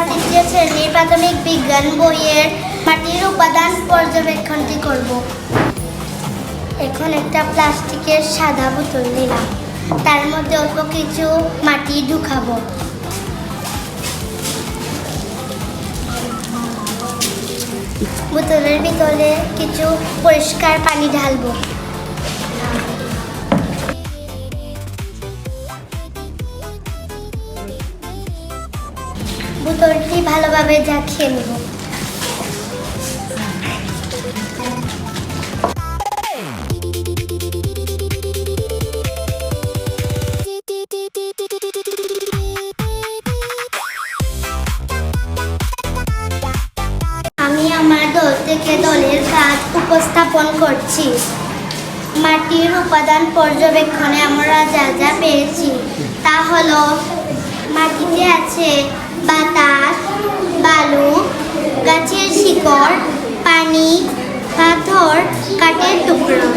তৃতীয় শ্রেণীর প্রাথমিক বিজ্ঞান বইয়ের মাটির উপাদান পর্যবেক্ষণটি করব। এখন একটা প্লাস্টিকের সাদা বোতল নিলাম, তার মধ্যে অল্প কিছু মাটি ঢুকাবো। বোতলের ভিতরে কিছু পরিষ্কার পানি ঢালবো। বোতলটি ভালোভাবে ঝাঁকিয়ে নেব। আমি আমার দল থেকে দলের কাজ উপস্থাপন করছি। মাটির উপাদান পর্যবেক্ষণে আমরা যা যা পেয়েছি তা হলো মাটিতে আছে বাতাস, বালু, গাছের শিকড়, পানি, পাথর, কাঠের টুকরো।